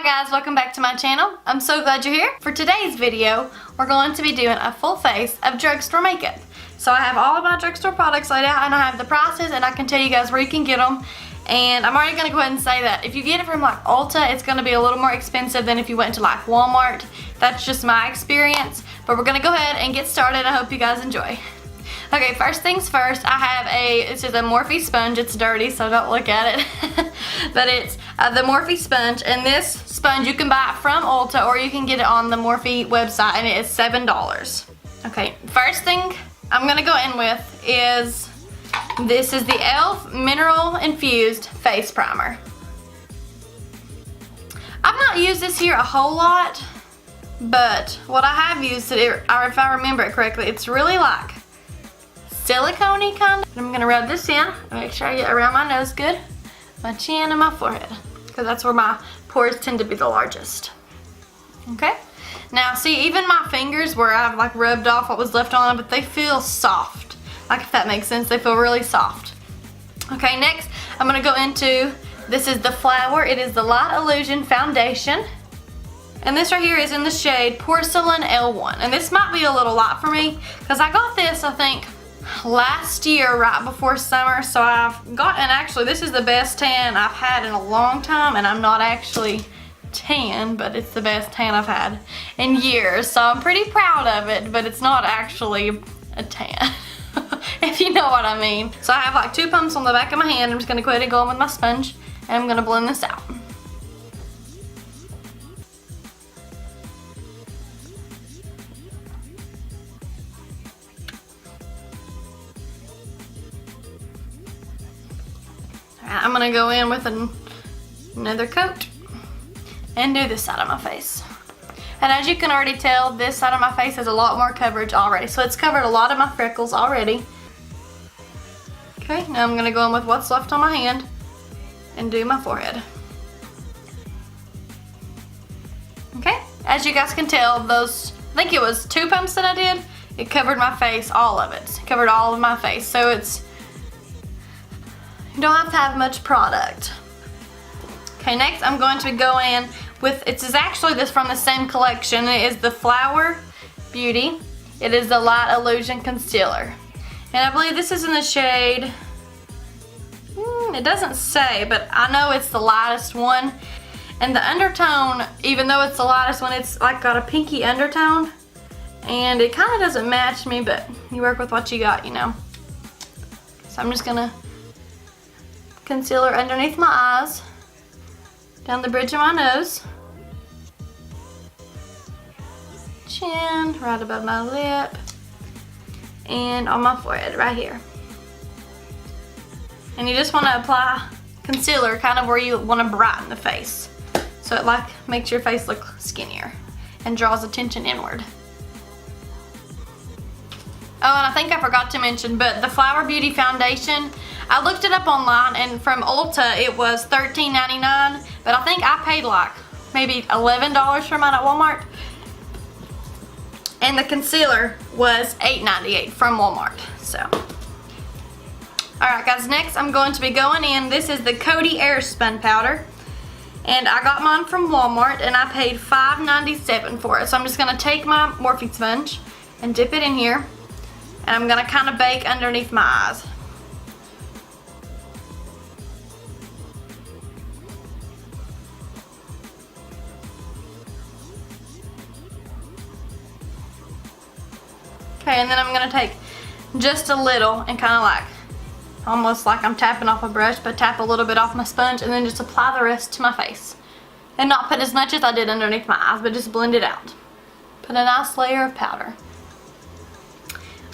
Hi guys, welcome back to my channel. I'm so glad you're here. For today's video, we're going to be doing a full face of drugstore makeup. So I have all of my drugstore products laid out and I have the prices and I can tell you guys where you can get them. And I'm already going to go ahead and say that if you get it from like Ulta, it's going to be a little more expensive than if you went to like Walmart. That's just my experience. But we're going to go ahead and get started. I hope you guys enjoy. Okay, first things first, I have this is a Morphe sponge. It's dirty, so don't look at it. But it's the Morphe sponge, and this sponge you can buy it from Ulta or you can get it on the Morphe website, and it is $7. Okay, first thing I'm gonna go in with is, this is the e.l.f. Mineral Infused Face Primer. I've not used this here a whole lot, but what I have used it, or if I remember it correctly, it's really like silicone-y kind of. I'm gonna rub this in, make sure I get around my nose good, my chin and my forehead, because that's where my pores tend to be the largest. Okay, now see, even my fingers where I've like rubbed off what was left on them, but they feel soft, like if that makes sense, they feel really soft. Okay, next I'm gonna go into, this is the Flower, it is the Light Illusion Foundation. And this right here is in the shade Porcelain L1. And this might be a little light for me, because I got this, I think, last year right before summer. So I've got, and actually this is the best tan I've had in a long time. And I'm not actually tan, but it's the best tan I've had in years. So I'm pretty proud of it, but it's not actually a tan. If you know what I mean. So I have like 2 pumps on the back of my hand. I'm just going to go ahead and go in with my sponge. And I'm going to blend this out. I'm gonna go in with another coat and do this side of my face. And as you can already tell, this side of my face has a lot more coverage already. So it's covered a lot of my freckles already. Okay, now I'm gonna go in with what's left on my hand and do my forehead. Okay, as you guys can tell, those, I think it was 2 pumps that I did, it covered my face, all of it. It covered all of my face. So it's, you don't have to have much product. Okay, next I'm going to go in with, it's actually this from the same collection. It is the Flower Beauty. It is the Light Illusion Concealer. And I believe this is in the shade, it doesn't say, but I know it's the lightest one. And the undertone, even though it's the lightest one, it's like got a pinky undertone. And it kind of doesn't match me, but you work with what you got, you know. So I'm just gonna concealer underneath my eyes, down the bridge of my nose, chin, right above my lip, and on my forehead right here. And you just want to apply concealer kind of where you want to brighten the face, so it like makes your face look skinnier and draws attention inward. Oh, and I think I forgot to mention, but the Flower Beauty Foundation, I looked it up online, and from Ulta it was $13.99, but I think I paid like maybe $11 for mine at Walmart. And the concealer was $8.98 from Walmart. So, alright guys, next I'm going to be going in, this is the Coty Airspun powder. And I got mine from Walmart and I paid $5.97 for it. So I'm just going to take my Morphe sponge and dip it in here. And I'm going to kind of bake underneath my eyes. Okay, and then I'm going to take just a little and kind of like, almost like I'm tapping off a brush, but tap a little bit off my sponge and then just apply the rest to my face. And not put as much as I did underneath my eyes, but just blend it out. Put a nice layer of powder.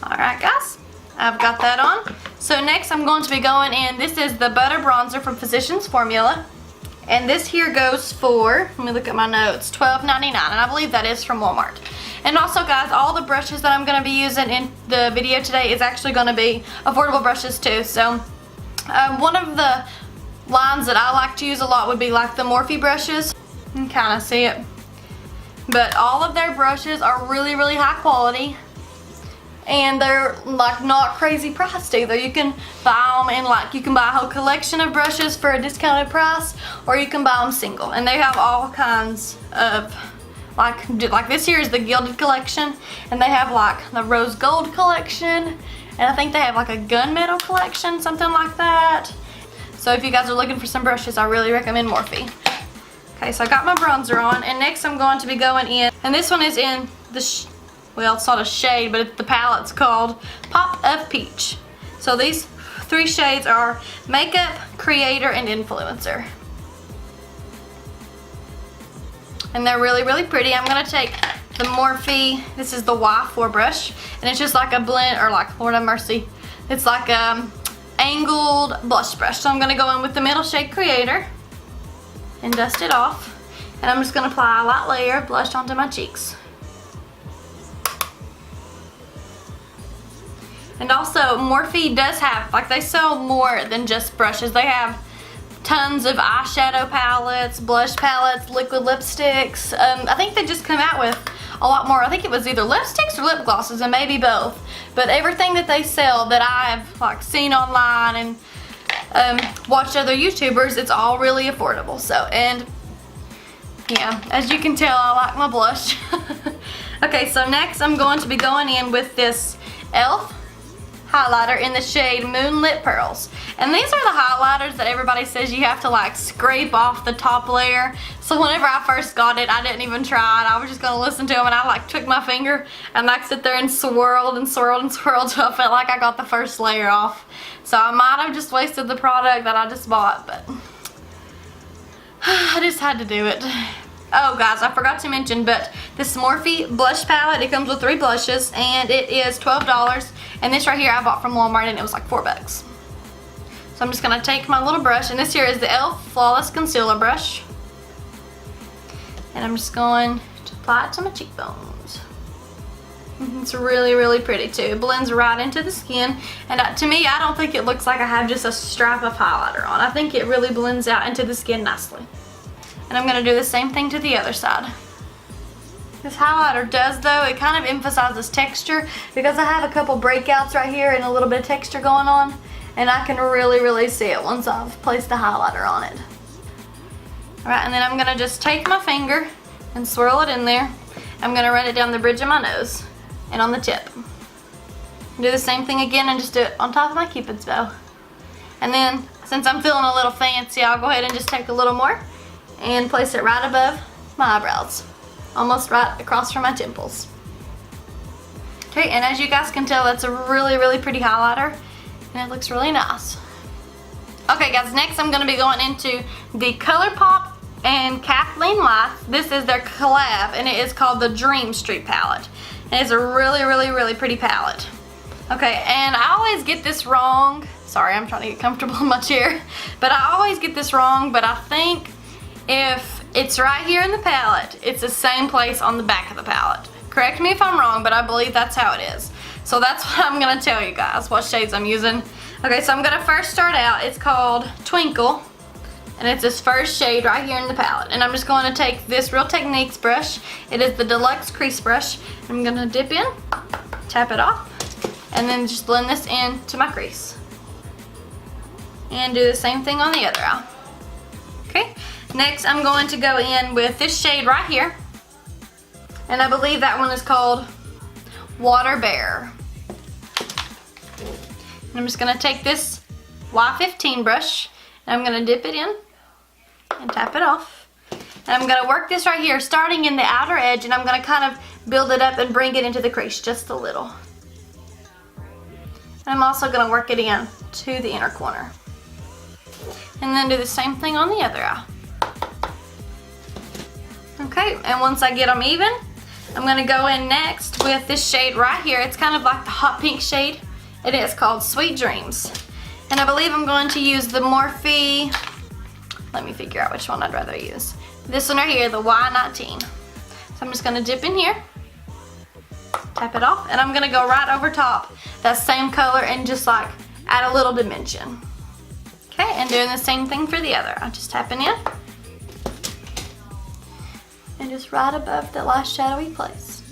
Alright guys, I've got that on. So next I'm going to be going in, this is the Butter Bronzer from Physicians Formula. And this here goes for, let me look at my notes, $12.99, and I believe that is from Walmart. And also guys, all the brushes that I'm going to be using in the video today is actually going to be affordable brushes too. So one of the lines that I like to use a lot would be like the Morphe brushes. You can kind of see it. But all of their brushes are really, really high quality. and they're like not crazy priced either. You can buy them in like, you can buy a whole collection of brushes for a discounted price, or you can buy them single, and they have all kinds of like this here is the Gilded collection, and they have like the Rose Gold collection, and I think they have like a Gunmetal collection, something like that. So if you guys are looking for some brushes, I really recommend Morphe. Okay, so I got my bronzer on, and next I'm going to be going in, and this one is in the, well, it's not a shade, but the palette's called Pop of Peach. So these 3 shades are Makeup, Creator, and Influencer. And they're really, really pretty. I'm gonna take the Morphe, this is the Y4 brush, and it's just like a blend, or like, Lord have mercy, it's like angled blush brush. So I'm gonna go in with the middle shade Creator and dust it off, and I'm just gonna apply a light layer of blush onto my cheeks. And also Morphe does have, like, they sell more than just brushes. They have tons of eyeshadow palettes, blush palettes, liquid lipsticks. I think they just come out with a lot more. I think it was either lipsticks or lip glosses, and maybe both. But everything that they sell that I've like seen online and watched other YouTubers, it's all really affordable. So, and yeah, as you can tell, I like my blush. Okay, so next I'm going to be going in with this e.l.f. highlighter in the shade Moonlit Pearls. And these are the highlighters that everybody says you have to like scrape off the top layer. So whenever I first got it, I didn't even try it. I was just gonna listen to them, and I like took my finger and like sit there and swirled and swirled and swirled till I felt like I got the first layer off. So I might have just wasted the product that I just bought, but I just had to do it. Oh guys, I forgot to mention, but this Morphe blush palette, it comes with 3 blushes, and it is $12. And this right here I bought from Walmart, and it was like $4. So I'm just gonna take my little brush, and this here is the e.l.f. Flawless Concealer brush. And I'm just going to apply it to my cheekbones. It's really, really pretty too. It blends right into the skin, and to me, I don't think it looks like I have just a stripe of highlighter on. I think it really blends out into the skin nicely. And I'm gonna do the same thing to the other side. This highlighter does, though, it kind of emphasizes texture, because I have a couple breakouts right here and a little bit of texture going on, and I can really, really see it once I've placed the highlighter on it. Alright, and then I'm gonna just take my finger and swirl it in there. I'm gonna run it down the bridge of my nose and on the tip. Do the same thing again and just do it on top of my Cupid's bow. And then, since I'm feeling a little fancy, I'll go ahead and just take a little more and place it right above my eyebrows, almost right across from my temples. Okay, and as you guys can tell, that's a really, really pretty highlighter, and it looks really nice. Okay guys, next I'm going to be going into the Colourpop and Kathleen Life. This is their collab, and it is called the Dream Street palette. And it's a really, really, really pretty palette. Okay, and I always get this wrong. Sorry, I'm trying to get comfortable in my chair. But I always get this wrong, but I think if it's right here in the palette, it's the same place on the back of the palette. Correct me if I'm wrong, but I believe that's how it is. So that's what I'm going to tell you guys, what shades I'm using. Okay, so I'm going to first start out. It's called Twinkle, and it's this first shade right here in the palette. And I'm just going to take this Real Techniques brush. It is the Deluxe Crease Brush. I'm going to dip in, tap it off, and then just blend this in to my crease. And do the same thing on the other eye. Okay, next I'm going to go in with this shade right here. And I believe that one is called Water Bear. And I'm just going to take this Y15 brush, and I'm going to dip it in and tap it off. And I'm going to work this right here, starting in the outer edge, and I'm going to kind of build it up and bring it into the crease just a little. And I'm also going to work it in to the inner corner. And then do the same thing on the other eye. Okay, and once I get them even, I'm going to go in next with this shade right here. It's kind of like the hot pink shade. It is called Sweet Dreams. And I believe I'm going to use the Morphe, let me figure out which one I'd rather use. This one right here, the Y19. So I'm just going to dip in here, tap it off, and I'm going to go right over top that same color and just like add a little dimension. Okay, and doing the same thing for the other. I'm just tapping in and just right above the last shadowy place.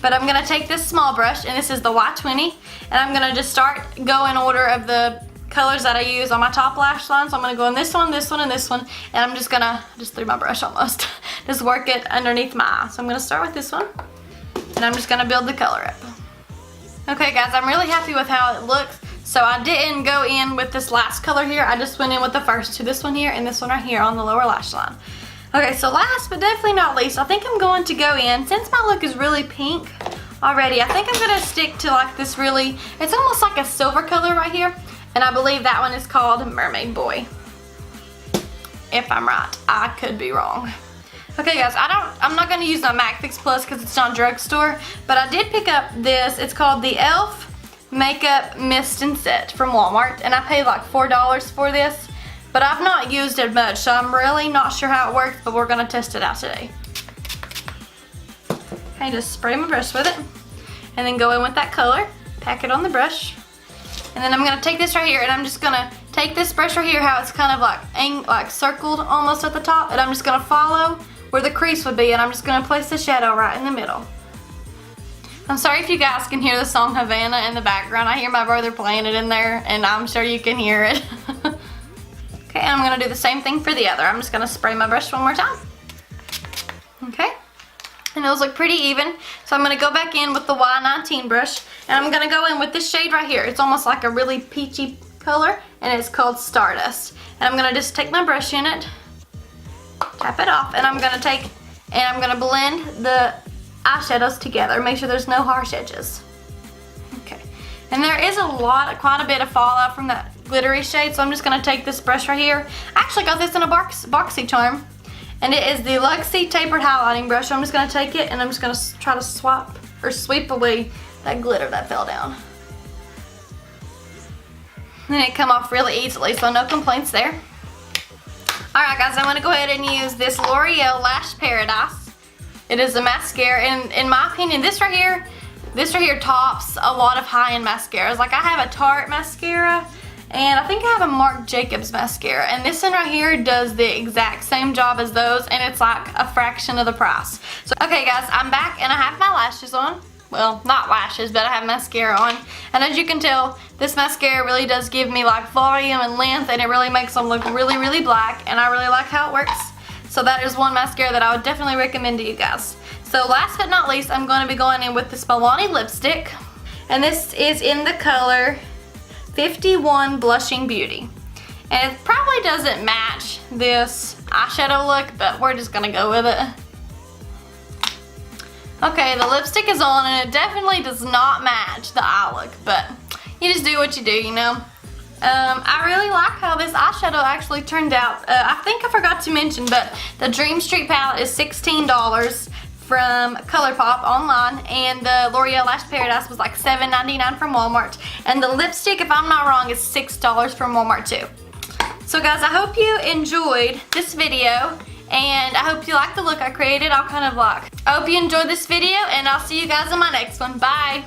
But I'm gonna take this small brush, and this is the Y20, and I'm gonna just go in order of the colors that I use on my top lash line. So I'm gonna go in this one, this one, and this one, and I'm just gonna, just threw my brush almost, just work it underneath my eye. So I'm gonna start with this one, and I'm just gonna build the color up. Okay guys, I'm really happy with how it looks. So I didn't go in with this last color here, I just went in with the first two, this one here and this one right here on the lower lash line. Okay, so last but definitely not least, I think I'm going to go in, since my look is really pink already, I think I'm gonna stick to like this really, it's almost like a silver color right here, and I believe that one is called Mermaid Boy. If I'm right, I could be wrong. Okay guys, I'm not gonna use my MAC Fix Plus because it's not Drugstore, but I did pick up this, it's called the e.l.f. Makeup Mist and Set from Walmart, and I paid like $4 for this. But I've not used it much, so I'm really not sure how it works, but we're gonna test it out today. Okay, just spray my brush with it, and then go in with that color, pack it on the brush, and then I'm gonna take this right here, and I'm just gonna take this brush right here, how it's kind of like circled almost at the top, and I'm just gonna follow where the crease would be, and I'm just gonna place the shadow right in the middle. I'm sorry if you guys can hear the song Havana in the background. I hear my brother playing it in there, and I'm sure you can hear it. Okay, and I'm gonna do the same thing for the other. I'm just gonna spray my brush one more time. Okay, and those look pretty even. So I'm gonna go back in with the Y19 brush, and I'm gonna go in with this shade right here. It's almost like a really peachy color, and it's called Stardust. And I'm gonna just take my brush in it, tap it off, and I'm gonna blend the eyeshadows together. Make sure there's no harsh edges. Okay, and there is quite a bit of fallout from that glittery shade, so I'm just gonna take this brush right here. I actually got this in a BoxyCharm, and it is the Luxie Tapered Highlighting Brush. So I'm just gonna take it, and I'm just gonna try to sweep away that glitter that fell down. And it come off really easily, so no complaints there. Alright guys, I'm gonna go ahead and use this Loreal Lash Paradise. It is a mascara, and in my opinion, this right here tops a lot of high-end mascaras. Like I have a Tarte mascara, and I think I have a Marc Jacobs mascara, and this one right here does the exact same job as those, and it's like a fraction of the price. So, okay guys, I'm back, and I have my lashes on. Well, not lashes, but I have mascara on. And as you can tell, this mascara really does give me like volume and length, and it really makes them look really, really black, and I really like how it works. So that is one mascara that I would definitely recommend to you guys. So last but not least, I'm going to be going in with this Miliani lipstick, and this is in the color 51 Blushing Beauty. And it probably doesn't match this eyeshadow look, but we're just gonna go with it. Okay, the lipstick is on, and it definitely does not match the eye look, but you just do what you do, you know. I really like how this eyeshadow actually turned out. I think I forgot to mention, but the Dream Street palette is $16 from Colourpop online, and the L'Oreal Lash Paradise was like $7.99 from Walmart, and the lipstick, if I'm not wrong, is $6 from Walmart too. So guys, I hope you enjoyed this video, and I hope you like the look I created. I hope you enjoyed this video, and I'll see you guys in my next one. Bye!